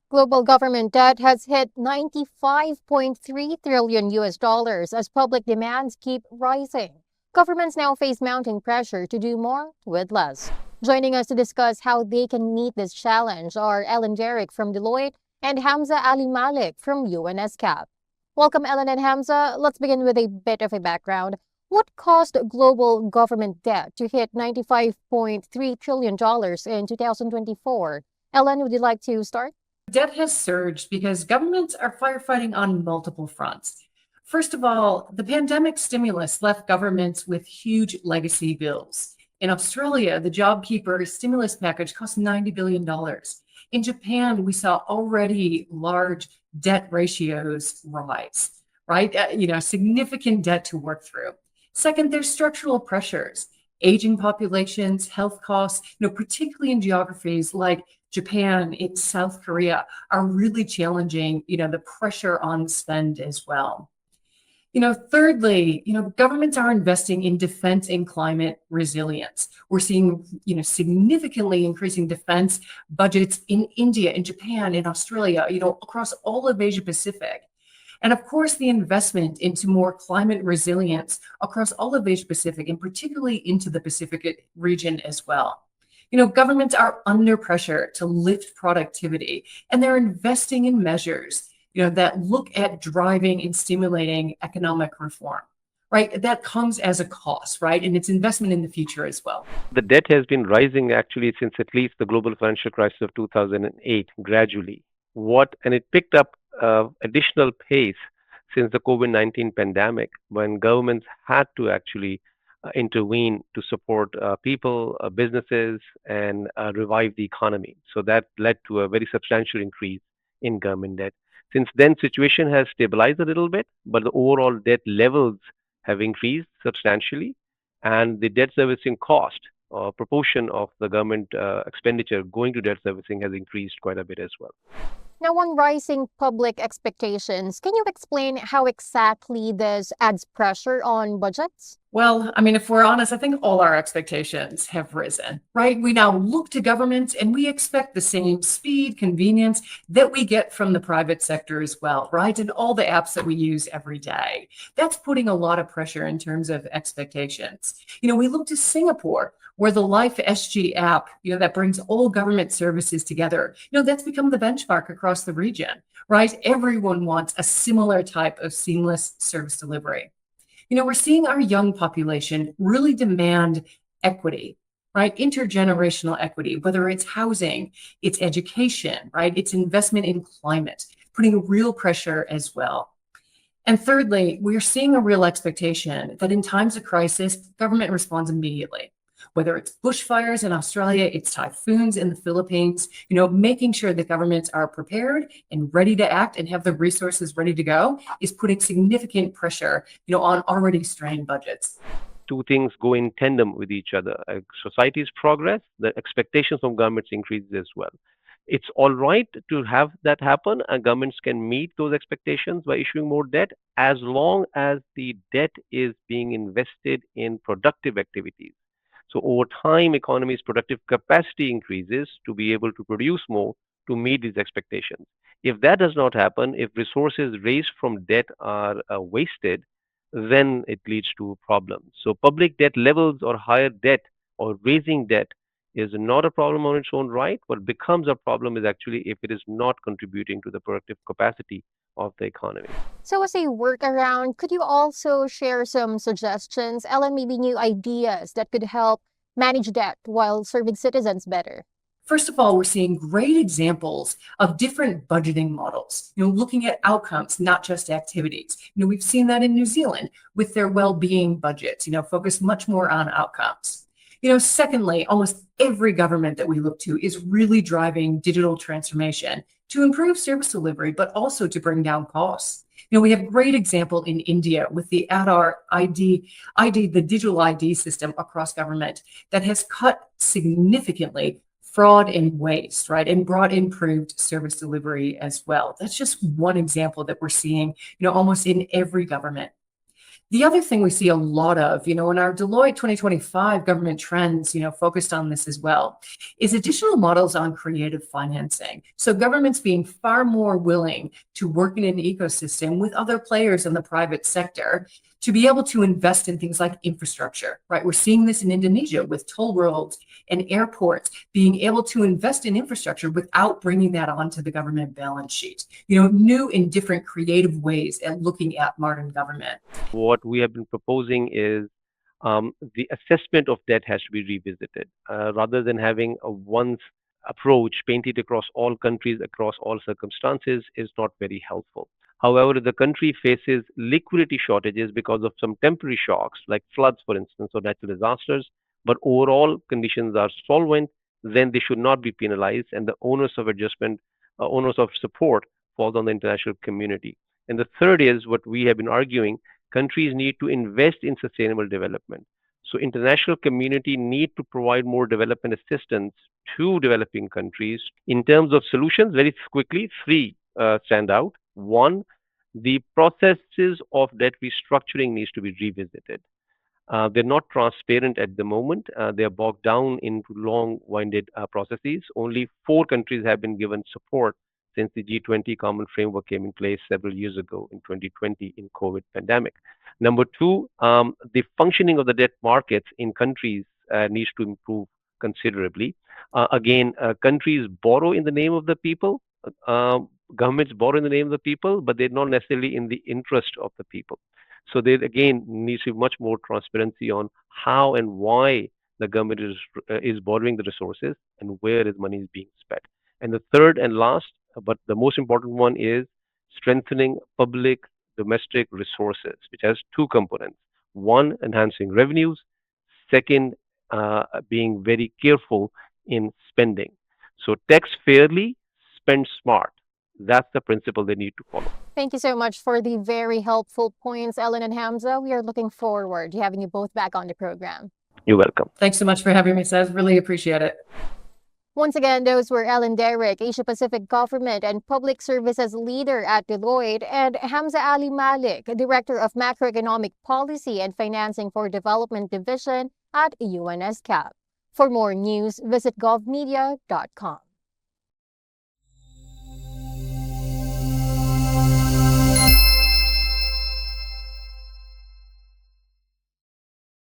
Global government debt has hit 95.3 trillion US dollars as public demands keep rising. Governments now face mounting pressure to do more with less. Joining us to discuss how they can meet this challenge are Ellen Derrick from Deloitte and Hamza Ali Malik from UNSCAP. Welcome, Ellen and Hamza. Let's begin with a bit of a background. What caused global government debt to hit $95.3 trillion in 2024? Ellen, would you like to start? Debt has surged because governments are firefighting on multiple fronts. First of all, the pandemic stimulus left governments with huge legacy bills. In Australia, the JobKeeper stimulus package cost $90 billion. In Japan, we saw already large debt ratios rise, right? Significant debt to work through. Second, there's structural pressures, aging populations, health costs, particularly in geographies like Japan, in South Korea, are really challenging, the pressure on spend as well. Thirdly, governments are investing in defense and climate resilience. We're seeing, significantly increasing defense budgets in India, in Japan, in Australia, across all of Asia Pacific. And of course, the investment into more climate resilience across all of Asia Pacific, and particularly into the Pacific region as well. Governments are under pressure to lift productivity, and they're investing in measures, that look at driving and stimulating economic reform, right? That comes as a cost, right? And it's investment in the future as well. The debt has been rising actually since at least the global financial crisis of 2008, gradually. And it picked up additional pace since the COVID-19 pandemic, when governments had to actually intervene to support people, businesses, and revive the economy. So that led to a very substantial increase in government debt. Since then, situation has stabilized a little bit, but the overall debt levels have increased substantially, and the debt servicing cost or proportion of the government expenditure going to debt servicing has increased quite a bit as well. Now, on rising public expectations, can you explain how exactly this adds pressure on budgets? Well, if we're honest, I think all our expectations have risen, right? We now look to governments and we expect the same speed, convenience that we get from the private sector as well, right? And all the apps that we use every day. That's putting a lot of pressure in terms of expectations. We look to Singapore, where the Life SG app, that brings all government services together, that's become the benchmark across the region, right? Everyone wants a similar type of seamless service delivery. We're seeing our young population really demand equity, right? Intergenerational equity, whether it's housing, it's education, right? It's investment in climate, putting real pressure as well. And thirdly, we're seeing a real expectation that in times of crisis, government responds immediately. Whether it's bushfires in Australia, it's typhoons in the Philippines, making sure that governments are prepared and ready to act and have the resources ready to go is putting significant pressure, on already strained budgets. Two things go in tandem with each other. As society's progress, the expectations of governments increase as well. It's all right to have that happen, and governments can meet those expectations by issuing more debt as long as the debt is being invested in productive activities. So over time, economy's productive capacity increases to be able to produce more to meet these expectations. If that does not happen, if resources raised from debt are wasted, then it leads to problems. So public debt levels or higher debt or raising debt is not a problem on its own right. What becomes a problem is actually if it is not contributing to the productive capacity of the economy. So, as a workaround, could you also share some suggestions, Ellen, maybe new ideas that could help manage debt while serving citizens better? First of all, we're seeing great examples of different budgeting models, looking at outcomes, not just activities. We've seen that in New Zealand with their well-being budgets, focus much more on outcomes. Secondly, almost every government that we look to is really driving digital transformation to improve service delivery, but also to bring down costs. We have great example in India with the Aadhaar ID, the digital ID system across government that has cut significantly fraud and waste, right? And brought improved service delivery as well. That's just one example that we're seeing, almost in every government. The other thing we see a lot of, in our Deloitte 2025 government trends, focused on this as well, is additional models on creative financing. So governments being far more willing to work in an ecosystem with other players in the private sector to be able to invest in things like infrastructure, right? We're seeing this in Indonesia with toll roads and airports, being able to invest in infrastructure without bringing that onto the government balance sheet. New and different creative ways at looking at modern government. What we have been proposing is the assessment of debt has to be revisited rather than having a once approach painted across all countries, across all circumstances is not very helpful. However, if the country faces liquidity shortages because of some temporary shocks, like floods, for instance, or natural disasters, but overall conditions are solvent, then they should not be penalized, and the onus of adjustment, onus of support falls on the international community. And the third is what we have been arguing: countries need to invest in sustainable development. So international community need to provide more development assistance to developing countries. In terms of solutions, very quickly, three stand out. One, the processes of debt restructuring needs to be revisited. They're not transparent at the moment. They are bogged down into long-winded processes. Only four countries have been given support since the G20 Common Framework came in place several years ago in 2020 in COVID pandemic. Number two, the functioning of the debt markets in countries needs to improve considerably. Countries borrow in the name of the people. Governments borrow in the name of the people, but they're not necessarily in the interest of the people. So there again needs to be much more transparency on how and why the government is borrowing the resources and where is money is being spent. And the third and last, but the most important one, is strengthening public domestic resources, which has two components. One, enhancing revenues. Second, being very careful in spending. So tax fairly, spend smart. That's the principle they need to follow. Thank you so much for the very helpful points, Ellen and Hamza. We are looking forward to having you both back on the program. You're welcome. Thanks so much for having me, Seth. Really appreciate it. Once again, those were Ellen Derrick, Asia Pacific Government and Public Services Leader at Deloitte, and Hamza Ali Malik, Director of Macroeconomic Policy and Financing for Development Division at UNSCAP. For more news, visit govmedia.com.